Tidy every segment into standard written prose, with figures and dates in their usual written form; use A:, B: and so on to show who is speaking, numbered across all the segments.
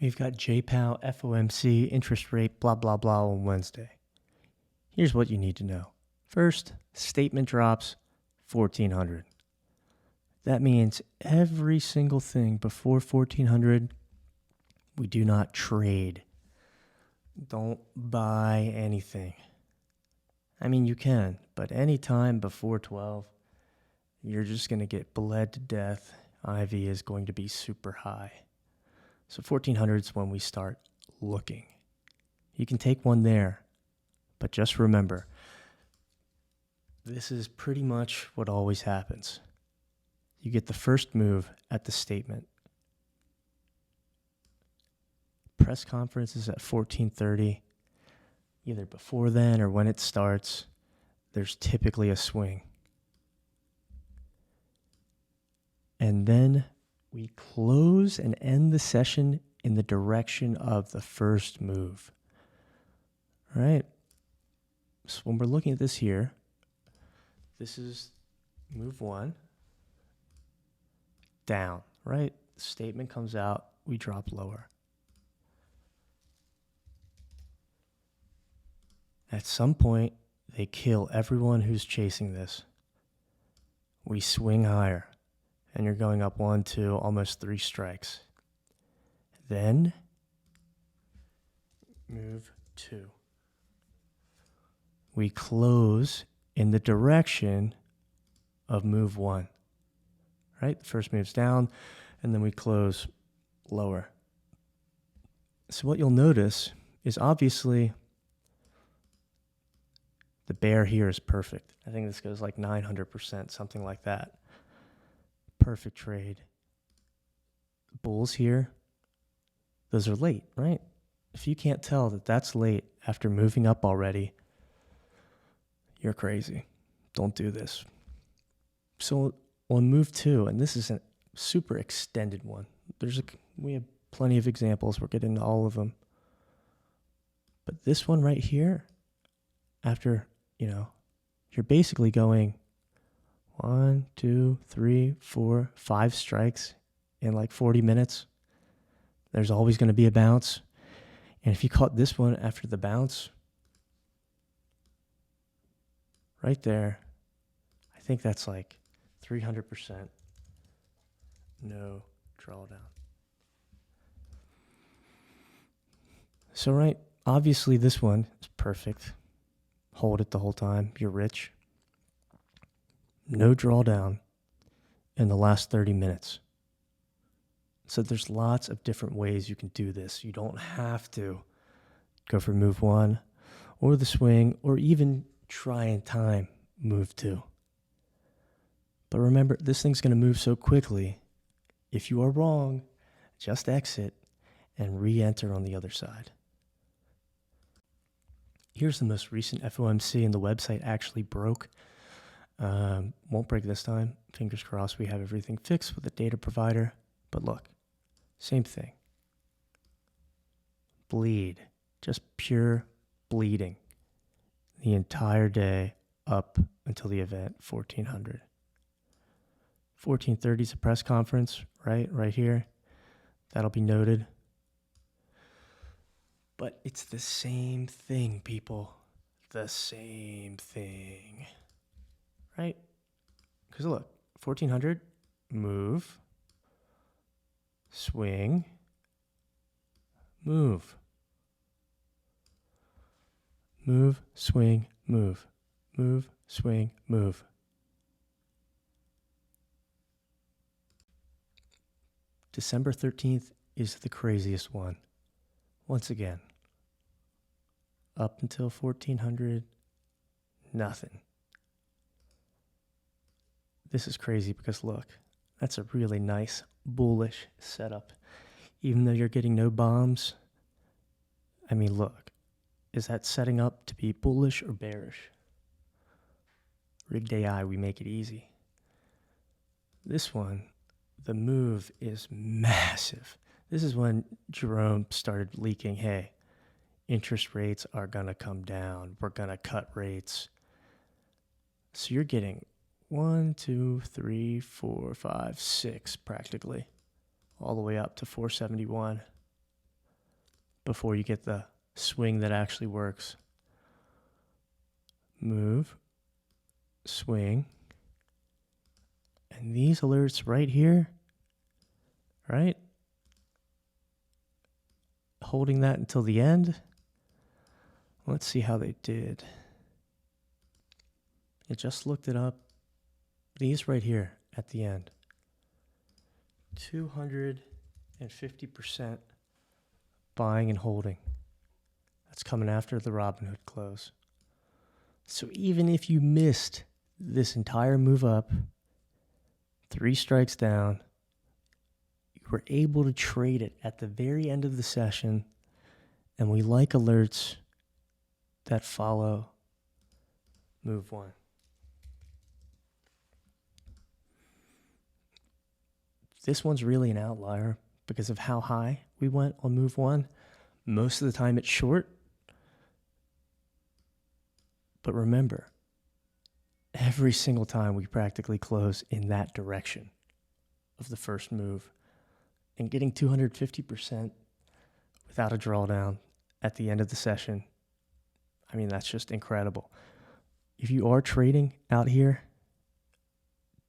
A: We've got Jpow, FOMC, interest rate, blah, blah, blah on Wednesday. Here's what you need to know. First, statement drops 1400. That means every single thing before 1400, we do not trade. Don't buy anything. I mean, you can, but anytime before 12, you're just going to get bled to death. IV is going to be super high. So 1400 is when we start looking. You can take one there, but just remember, this is pretty much what always happens. You get the first move at the statement. Press conference is at 14:30. Either before then or when it starts, there's typically a swing. And then we close and end the session in the direction of the first move. All right. So when we're looking at this here, this is move one, down, right? Statement comes out, we drop lower. At some point, they kill everyone who's chasing this. We swing higher, and you're going up 1, 2, almost 3 strikes. Then, move 2. We close in the direction of move 1. Right? The first move's down, and then we close lower. So what you'll notice is obviously the bear here is perfect. I think this goes like 900%, something like that. Perfect trade. Bulls here, those are late, right? If you can't tell that that's late after moving up already, you're crazy. Don't do this. So on move 2, and this is a super extended one. We have plenty of examples. We'll get into all of them. But this one right here, after, you're basically going 1, 2, 3, 4, 5 strikes in like 40 minutes. There's always going to be a bounce. And if you caught this one after the bounce, right there, I think that's like 300% no drawdown. So, right, obviously this one is perfect. Hold it the whole time. You're rich. No drawdown in the last 30 minutes. So there's lots of different ways you can do this. You don't have to go for move 1 or the swing or even try and time move 2. But remember, this thing's going to move so quickly. If you are wrong, just exit and re-enter on the other side. Here's the most recent FOMC, and the website actually broke. Won't break this time. Fingers crossed we have everything fixed with the data provider. But look, same thing. Bleed. Just pure bleeding. The entire day up until the event, 1400. 14:30 is a press conference, right here. That'll be noted. But it's the same thing, people. The same thing. Right? Because look, 1400, move, swing, move. Move, swing, move. Move, swing, move. December 13th is the craziest one. Once again, up until 1400, nothing. This is crazy because look, that's a really nice bullish setup. Even though you're getting no bombs, I mean, look, is that setting up to be bullish or bearish? Rigged AI, we make it easy. This one, the move is massive. This is when Jerome started leaking, hey, interest rates are going to come down. We're going to cut rates. So you're getting 1, 2, 3, 4, 5, 6 practically, all the way up to 471. before you get the swing that actually works. Move, swing, and these alerts right here, right? Holding that until the end. Let's see how they did. I just looked it up. These right here at the end. 250% buying and holding. That's coming after the Robinhood close. So even if you missed this entire move up, 3 strikes down, you were able to trade it at the very end of the session. And we like alerts that follow move 1. This one's really an outlier because of how high we went on move 1. Most of the time it's short. But remember, every single time we practically close in that direction of the first move. And getting 250% without a drawdown at the end of the session, I mean, that's just incredible. If you are trading out here,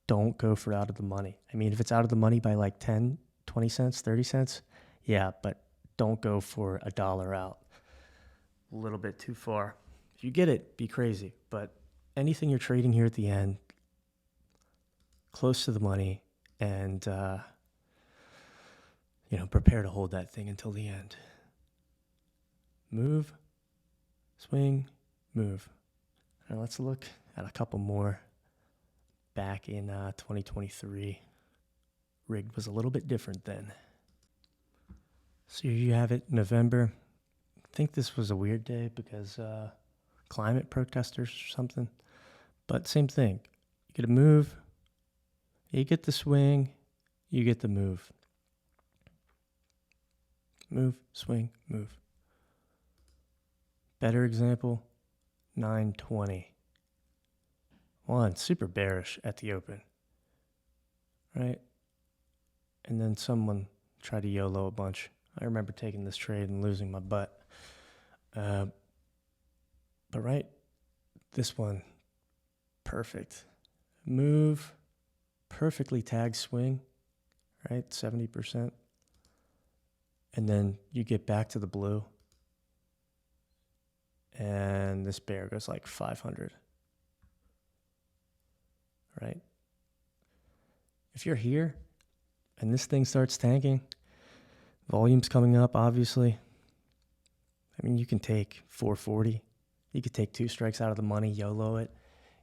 A: don't go for out of the money. I mean, if it's out of the money by like 10, 20 cents, 30 cents, yeah, but don't go for $1 out. A little bit too far. If you get it, be crazy. But anything you're trading here at the end, close to the money, and, prepare to hold that thing until the end. Move, swing, move. Now let's look at a couple more. Back in 2023, rigged was a little bit different then. So here you have it, November. I think this was a weird day because climate protesters or something. But same thing. You get a move, you get the swing, you get the move. Move, swing, move. Better example, 920. One, super bearish at the open, right? And then someone tried to YOLO a bunch. I remember taking this trade and losing my butt. But right, this one, perfect. Move, perfectly tagged swing, right? 70%. And then you get back to the blue. And this bear goes like 500. Right? If you're here and this thing starts tanking, volume's coming up, obviously. I mean, you can take 440. You could take 2 strikes out of the money, YOLO it.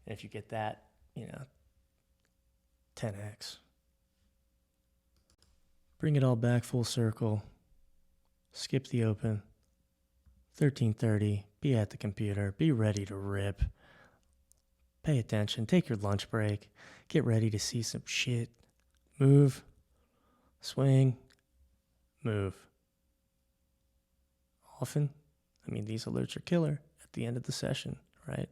A: And if you get that, 10x. Bring it all back full circle. Skip the open. 13:30. Be at the computer. Be ready to rip. Pay attention, take your lunch break, get ready to see some shit. Move, swing, move. Often, these alerts are killer at the end of the session, right?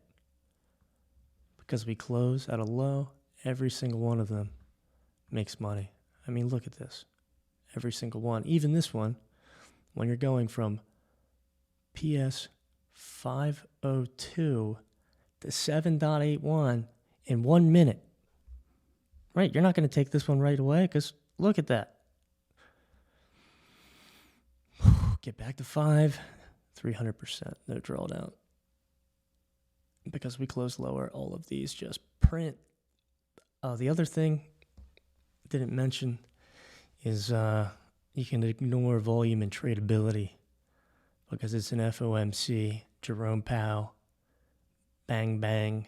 A: Because we close at a low, every single one of them makes money. Look at this. Every single one, even this one, when you're going from PS 502 to 7.81 in 1 minute. Right? You're not going to take this one right away because look at that. Get back to 5, 300%, no drawdown. Because we close lower, all of these just print. The other thing I didn't mention is you can ignore volume and tradability because it's an FOMC, Jpow. Bang, bang.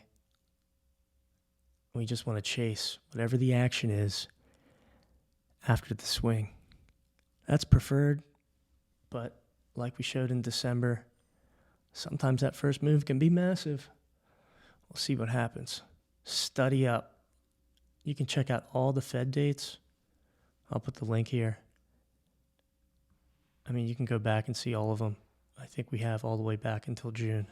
A: We just want to chase whatever the action is after the swing. That's preferred, but like we showed in December, sometimes that first move can be massive. We'll see what happens. Study up. You can check out all the Fed dates. I'll put the link here. You can go back and see all of them. I think we have all the way back until June.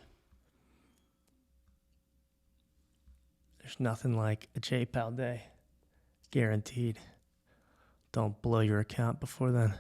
A: There's nothing like a Jpow day. Guaranteed. Don't blow your account before then.